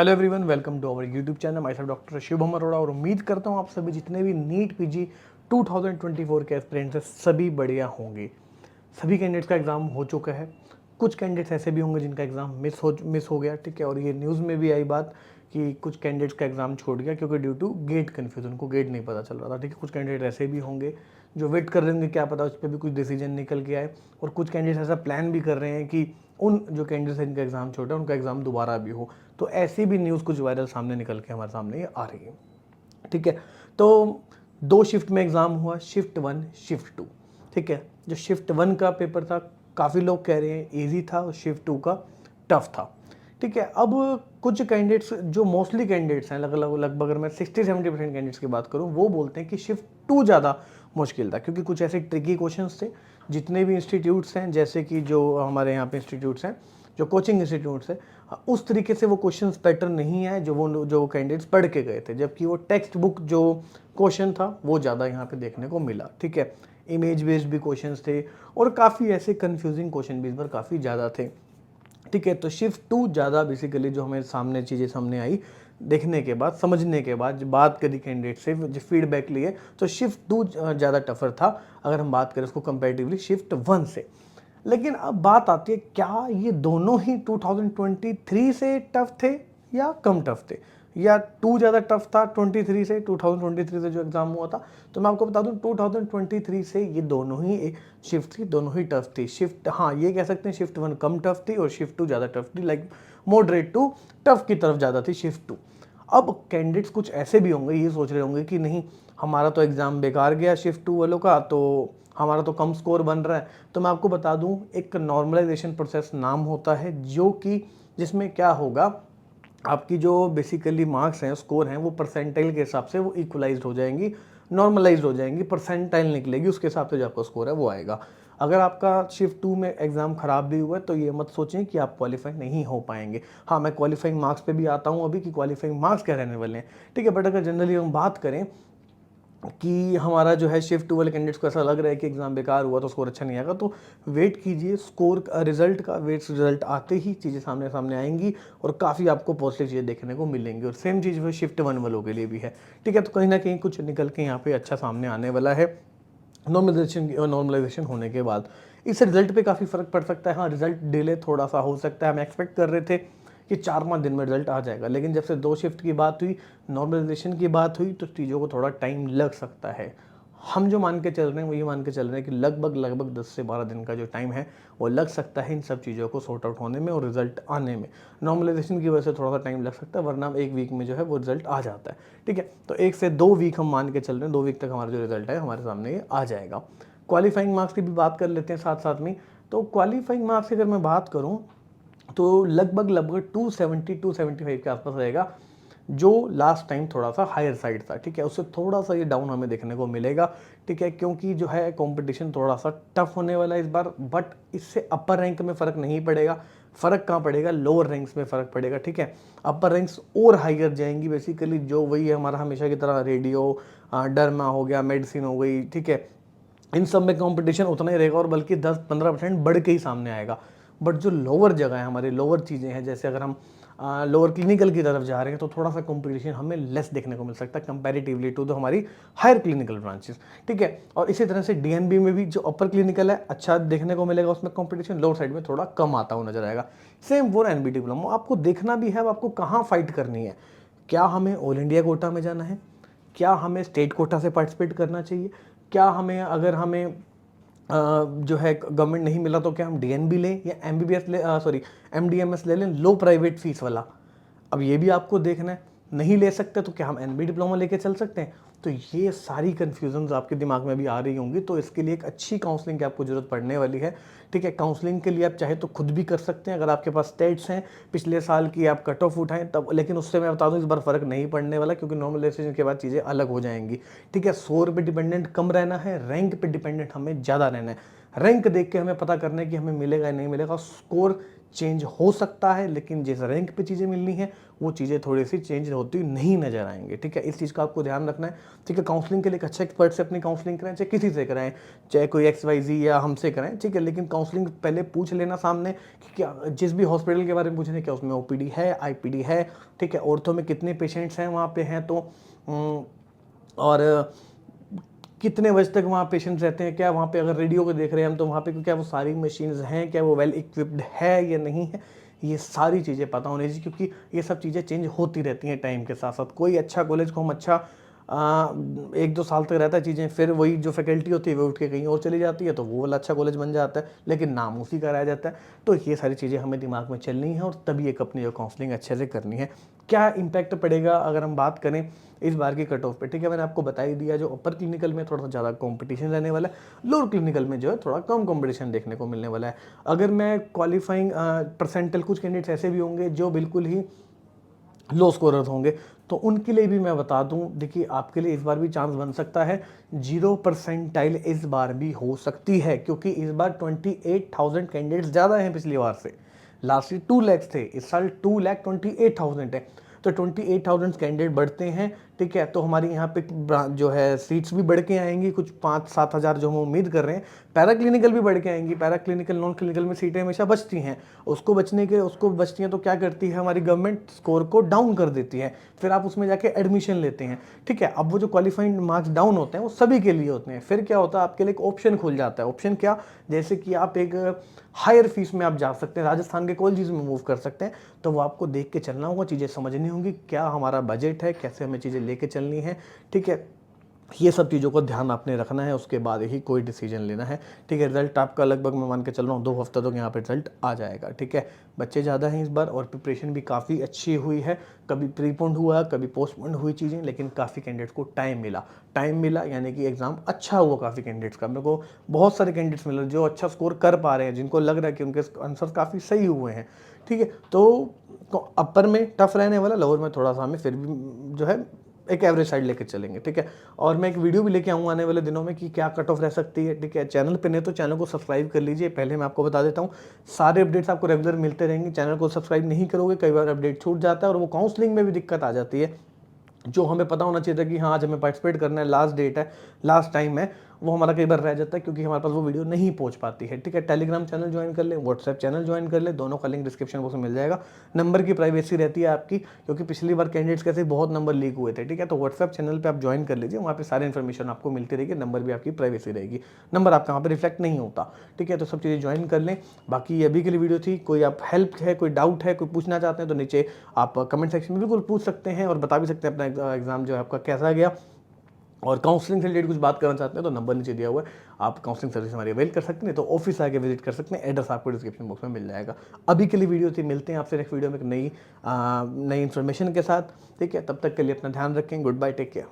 Hello everyone, welcome to our YouTube channel. Myself doctor Shubham Arora और उम्मीद करता हूँ आप सभी जितने भी नीट पीजी 2024 के एस्पिरेंट्स हैं सभी बढ़िया होंगे। सभी कैंडिडेट्स का एग्ज़ाम हो चुका है। कुछ कैंडिडेट्स ऐसे भी होंगे जिनका एग्ज़ाम मिस हो गया, ठीक है। और ये न्यूज़ में भी आई बात कि कुछ कैंडिडेट्स का एग्ज़ाम छोड़ गया क्योंकि ड्यू टू गेट कन्फ्यूजन, उनको गेट नहीं पता चल रहा था, ठीक है। कुछ कैंडिडेट ऐसे भी होंगे जो वेट कर रहे होंगे, क्या पता उस पर भी कुछ डिसीजन निकल के आए। और कुछ कैंडिडेट्स ऐसा प्लान भी कर रहे हैं कि उन जो कैंडिडेट्स हैं जिनका एग्ज़ाम छोटा है उनका एग्ज़ाम दोबारा भी हो। तो ऐसी भी न्यूज़ कुछ वायरल सामने निकल के हमारे सामने आ रही है, ठीक है। तो 2 शिफ्ट में एग्ज़ाम हुआ, शिफ्ट 1 शिफ्ट 2, ठीक है। जो शिफ्ट 1 का पेपर था काफ़ी लोग कह रहे हैं ईजी था और शिफ्ट 2 का टफ था, ठीक है। अब कुछ कैंडिडेट्स जो मोस्टली कैंडिडेट्स हैं लगभग अगर मैं 60-70% कैंडिडेट्स की बात करूं वो बोलते हैं कि शिफ्ट 2 ज़्यादा मुश्किल था, क्योंकि कुछ ऐसे ट्रिकी क्वेश्चंस थे। जितने भी इंस्टीट्यूट्स हैं, जैसे कि जो हमारे यहाँ पे इंस्टीट्यूट्स हैं, जो कोचिंग इंस्टीट्यूट्स हैं, उस तरीके से वो क्वेश्चंस पैटर्न नहीं आए जो कैंडिडेट्स पढ़ के गए थे, जबकि वो टेक्स्ट बुक जो क्वेश्चन था वो ज़्यादा यहाँ पे देखने को मिला, ठीक है। इमेज बेस्ड भी क्वेश्चंस थे और काफ़ी ऐसे कन्फ्यूजिंग क्वेश्चन भी इस बार काफ़ी ज़्यादा थे, ठीक है। तो शिफ्ट 2 ज़्यादा बेसिकली जो हमें सामने चीज़ें सामने आई देखने के बाद, समझने के बाद, बात करी कैंडिडेट से, जो फीडबैक लिए, तो शिफ्ट 2 ज़्यादा टफर था अगर हम बात करें उसको कंपैरेटिवली शिफ्ट 1 से। लेकिन अब बात आती है, क्या ये दोनों ही 2023 से टफ थे या कम टफ थे, या 2 ज़्यादा टफ था 23 से, 2023 से जो एग्ज़ाम हुआ था। तो मैं आपको बता दूं 2023 से ये दोनों ही शिफ्ट थी, दोनों ही टफ थी। शिफ्ट, हाँ ये कह सकते हैं शिफ्ट 1 कम टफ थी और शिफ्ट 2 ज़्यादा टफ थी, लाइक मॉडरेट टू टफ की तरफ ज़्यादा थी शिफ्ट 2। अब कैंडिडेट्स कुछ ऐसे भी होंगे, ये सोच रहे होंगे कि नहीं हमारा तो एग्ज़ाम बेकार गया शिफ्ट 2 वालों का, तो हमारा तो कम स्कोर बन रहा है। तो मैं आपको बता दूं एक नॉर्मलाइजेशन प्रोसेस नाम होता है, जो कि जिसमें क्या होगा, आपकी जो बेसिकली मार्क्स हैं, स्कोर हैं, वो परसेंटाइल के हिसाब से वो इक्वलाइज्ड हो जाएंगी, नॉर्मलाइज्ड हो जाएंगी, परसेंटाइल निकलेगी, उसके हिसाब से जो आपका स्कोर है वो आएगा। अगर आपका शिफ्ट 2 में एग्जाम खराब भी हुआ है तो ये मत सोचें कि आप क्वालिफाई नहीं हो पाएंगे। हाँ, मैं क्वालिफाइंग मार्क्स पे भी आता हूँ अभी कि क्वालिफाइंग मार्क्स क्या रहने वाले हैं, ठीक है। बट अगर जनरली हम बात करें कि हमारा जो है शिफ्ट 2 वाले कैंडिडेट्स को ऐसा लग रहा है कि एग्ज़ाम बेकार हुआ तो स्कोर अच्छा नहीं आएगा, तो वेट कीजिए स्कोर रिजल्ट का। रिजल्ट आते ही चीज़ें सामने सामने आएंगी और काफ़ी आपको पॉजिटिव चीज़ें देखने को मिलेंगी। और सेम चीज़ वो शिफ्ट 1 वालों के लिए भी है, ठीक है। तो कहीं ना कहीं कुछ निकल के यहाँ पे अच्छा सामने आने वाला है नॉर्मलाइजेशन होने के बाद। इस रिजल्ट पे काफ़ी फ़र्क पड़ सकता है। हाँ, रिजल्ट डिले थोड़ा सा हो सकता है। हम एक्सपेक्ट कर रहे थे कि 4-5 दिन में रिजल्ट आ जाएगा, लेकिन जब से 2 शिफ्ट की बात हुई, नॉर्मलाइजेशन की बात हुई, तो चीज़ों को थोड़ा टाइम लग सकता है। हम जो मान के चल रहे हैं वो ये मान के चल रहे हैं कि लगभग 10 से 12 दिन का जो टाइम है वो लग सकता है इन सब चीज़ों को सॉर्ट आउट होने में और रिजल्ट आने में। नॉर्मलाइजेशन की वजह से थोड़ा सा टाइम लग सकता है, वरना 1 वीक में जो है वो रिजल्ट आ जाता है, ठीक है। तो 1 से 2 वीक हम मान के चल रहे हैं, 2 वीक तक हमारा जो रिजल्ट है हमारे सामने ये आ जाएगा। क्वालिफाइंग मार्क्स की भी बात कर लेते हैं साथ साथ में। तो क्वालिफाइंग मार्क्स की अगर मैं बात करूँ तो लगभग 270-275 के आसपास रहेगा, जो लास्ट टाइम थोड़ा सा हायर साइड था, ठीक है। उससे थोड़ा सा ये डाउन हमें देखने को मिलेगा, ठीक है, क्योंकि जो है कंपटीशन थोड़ा सा टफ होने वाला है इस बार। बट इससे अपर रैंक में फ़र्क नहीं पड़ेगा। फ़र्क कहाँ पड़ेगा, लोअर रैंक्स में फ़र्क पड़ेगा, ठीक है। अपर रैंक्स और हाइयर जाएंगी बेसिकली, जो वही है हमारा हमेशा की तरह रेडियो, डर्मा हो गया, मेडिसिन हो गई, ठीक है। इन सब में कंपटीशन उतना ही रहेगा और बल्कि 10-15% बढ़ के ही सामने आएगा। बट जो लोअर जगह है, हमारी लोअर चीज़ें हैं, जैसे अगर हम लोअर क्लिनिकल की तरफ जा रहे हैं तो थोड़ा सा कंपटीशन हमें लेस देखने को मिल सकता है कंपैरेटिवली टू द हमारी हायर क्लिनिकल ब्रांचेस, ठीक है। और इसी तरह से डीएनबी में भी जो अपर क्लिनिकल है अच्छा देखने को मिलेगा, उसमें कंपटीशन लोअर साइड में थोड़ा कम आता हुआ नजर आएगा। सेम वो एनबी डिप्लोमा आपको देखना भी है, आपको कहाँ फाइट करनी है। क्या हमें ऑल इंडिया कोटा में जाना है, क्या हमें स्टेट कोटा से पार्टिसिपेट करना चाहिए, क्या हमें, अगर हमें जो है गवर्नमेंट नहीं मिला तो क्या हम डीएनबी लें या एमबीबीएस ले, सॉरी एमडीएमएस ले लें, लो प्राइवेट फीस वाला। अब ये भी आपको देखना है। नहीं ले सकते तो क्या हम एनबी डिप्लोमा लेके चल सकते हैं। तो ये सारी कन्फ्यूजन्स आपके दिमाग में भी आ रही होंगी, तो इसके लिए एक अच्छी काउंसलिंग की आपको जरूरत पड़ने वाली है, ठीक है। काउंसलिंग के लिए आप चाहे तो खुद भी कर सकते हैं, अगर आपके पास स्टेट्स हैं पिछले साल की, आप कट ऑफ उठाएं तब। लेकिन उससे मैं बता दूं इस बार फर्क नहीं पड़ने वाला, क्योंकि नॉर्मलाइजेशन के बाद चीज़ें अलग हो जाएंगी, ठीक है। स्कोर पे डिपेंडेंट कम रहना है, रैंक पे डिपेंडेंट हमें ज़्यादा रहना है। रैंक देख के हमें पता करना है कि हमें मिलेगा या नहीं मिलेगा, स्कोर चेंज हो सकता है, लेकिन जिस रैंक पे चीज़ें मिलनी है वो चीज़ें थोड़ी सी चेंज होती नहीं नजर आएंगे, ठीक है। इस चीज़ का आपको ध्यान रखना है, ठीक है। काउंसलिंग के लिए एक अच्छे एक्सपर्ट से अपनी काउंसलिंग कराएं, चाहे किसी से कराएं, चाहे कोई XYZ या हमसे कराएं, ठीक है। लेकिन काउंसलिंग पहले पूछ लेना सामने कि क्या जिस भी हॉस्पिटल के बारे में पूछ रहे हैं क्या उसमें OPD है, IPD है, ठीक है। ऑर्थो में कितने पेशेंट्स हैं वहाँ पे हैं, तो और कितने बजे तक वहाँ पेशेंट्स रहते हैं, क्या वहाँ पे अगर रेडियो को देख रहे हैं हम तो वहाँ पे क्या वो सारी मशीन्स हैं, क्या वो वेल इक्विप्ड है या नहीं है, ये सारी चीज़ें पता होनी चाहिए, क्योंकि ये सब चीज़ें चेंज होती रहती हैं टाइम के साथ साथ। कोई अच्छा कॉलेज को हम अच्छा 1-2 साल तक रहता है चीज़ें, फिर वही जो फैकल्टी होती है वो उठ के कहीं और चली जाती है, तो वो वाला अच्छा कॉलेज बन जाता है, लेकिन नाम उसी का रह जाता है। तो ये सारी चीज़ें हमें दिमाग में चलनी है और तभी एक अपनी जो काउंसलिंग अच्छे से करनी है। क्या इम्पैक्ट पड़ेगा अगर हम बात करें इस बार की कट ऑफ पे, ठीक है। मैंने आपको बता ही दिया, जो अपर क्लिनिकल में थोड़ा सा ज़्यादा कंपटीशन रहने वाला है, लोअर क्लिनिकल में जो है थोड़ा कम कंपटीशन देखने को मिलने वाला है। अगर मैं क्वालिफाइंग परसेंटल, कुछ कैंडिडेट्स ऐसे भी होंगे जो बिल्कुल ही लो स्कोरर्स होंगे, तो उनके लिए भी मैं बता दूं, देखिए आपके लिए इस बार भी चांस बन सकता है, 0% इस बार भी हो सकती है, क्योंकि इस बार 28,000 कैंडिडेट्स ज़्यादा हैं पिछली बार से। लास्ट ईयर 2 लाख थे, इस साल 2,28,000 है, तो 28,000 कैंडिडेट बढ़ते हैं, ठीक है। तो हमारी यहाँ पे जो है सीट्स भी बढ़ के आएंगी, कुछ 5-7 हज़ार जो हम उम्मीद कर रहे हैं। पैरा क्लिनिकल भी बढ़ के आएंगी, पैरा क्लिनिकल नॉन क्लिनिकल में सीटें हमेशा बचती हैं, उसको बचती हैं तो क्या करती है हमारी गवर्नमेंट, स्कोर को डाउन कर देती है, फिर आप उसमें जाके एडमिशन लेते हैं, ठीक है। अब वो जो क्वालिफाइंग मार्क्स डाउन होते हैं वो सभी के लिए होते हैं, फिर क्या होता है आपके लिए एक ऑप्शन खुल जाता है। ऑप्शन क्या, जैसे कि आप एक हायर फीस में आप जा सकते हैं, राजस्थान के कॉलेजेस में मूव कर सकते हैं, तो वो आपको देख के चलना होगा, चीज़ें समझनी होंगी, क्या हमारा बजट है, कैसे हमें चीज़ें लेके चलनी है, ठीक है। ये सब चीज़ों को ध्यान आपने रखना है, उसके बाद ही कोई डिसीजन लेना है, ठीक है। रिजल्ट आपका लगभग मैं मान के चल रहा हूँ 2 हफ्ता तक यहाँ पे रिजल्ट आ जाएगा, ठीक है। बच्चे ज़्यादा हैं इस बार और प्रिपरेशन भी काफ़ी अच्छी हुई है, कभी प्रीपोन्ड हुआ, कभी पोस्टपोन्ड हुई चीज़ें, लेकिन काफ़ी कैंडिडेट्स को टाइम मिला, यानी कि एग्जाम अच्छा हुआ काफ़ी कैंडिडेट्स का। मेरे को बहुत सारे कैंडिडेट्स मिले जो अच्छा स्कोर कर पा रहे हैं, जिनको लग रहा है कि उनके आंसर काफ़ी सही हुए हैं, ठीक है। तो अपर में टफ रहने वाला, लोअर में थोड़ा सा हमें फिर भी जो है एक एवरेज साइड लेके चलेंगे, ठीक है। और मैं एक वीडियो भी लेके आऊँगा आने वाले दिनों में कि क्या कट ऑफ रह सकती है, ठीक है। चैनल पे नहीं तो चैनल को सब्सक्राइब कर लीजिए, पहले मैं आपको बता देता हूँ, सारे अपडेट्स आपको रेगुलर मिलते रहेंगे। चैनल को सब्सक्राइब नहीं करोगे, कई बार अपडेट छूट जाता है और वो काउंसलिंग में भी दिक्कत आ जाती है, जो हमें पता होना चाहिए था कि हाँ आज हमें पार्टिसिपेट करना है, लास्ट डेट है, लास्ट टाइम है, वो हमारा कई बार रह जाता है क्योंकि हमारे पास वो वीडियो नहीं पहुंच पाती है, ठीक है। टेलीग्राम चैनल ज्वाइन कर ले, व्हाट्सएप चैनल ज्वाइन कर ले, दोनों का लिंक डिस्क्रिप्शन बॉक्स में मिल जाएगा। नंबर की प्राइवेसी रहती है आपकी, क्योंकि पिछली बार कैंडिडेट्स कैसे बहुत नंबर लीक हुए थे, ठीक है। तो व्हाट्सएप चैनल पर आप ज्वाइन कर लीजिए, वहाँ पे सारी इन्फॉर्मेशन आपको मिलती रहेगी, नंबर भी आपकी प्राइवेसी रहेगी, नंबर आपका वहाँ पर रिफ्लेक्ट नहीं होता, ठीक है। तो सब चीज़ें ज्वाइन कर लें। बाकी अभी के लिए वीडियो थी, कोई आप हेल्प है, कोई डाउट है, कोई पूछना चाहते हैं तो नीचे आप कमेंट सेक्शन में बिल्कुल पूछ सकते हैं और बता भी सकते हैं अपना एग्जाम जो है आपका कैसा गया। और काउंसलिंग से रिलेटेड कुछ बात करना चाहते हैं तो नंबर नीचे दिया हुआ है, आप काउंसलिंग सर्विस हमारी अवेल कर सकते हैं, तो ऑफिस आके विजिट कर सकते हैं, एड्रेस आपको डिस्क्रिप्शन बॉक्स में मिल जाएगा। अभी के लिए वीडियो थी, मिलते हैं आपसे नेक्स्ट वीडियो में एक नई इन्फॉर्मेशन के साथ, ठीक है। तब तक के लिए अपना ध्यान रखें, गुड बाय, टेक केयर।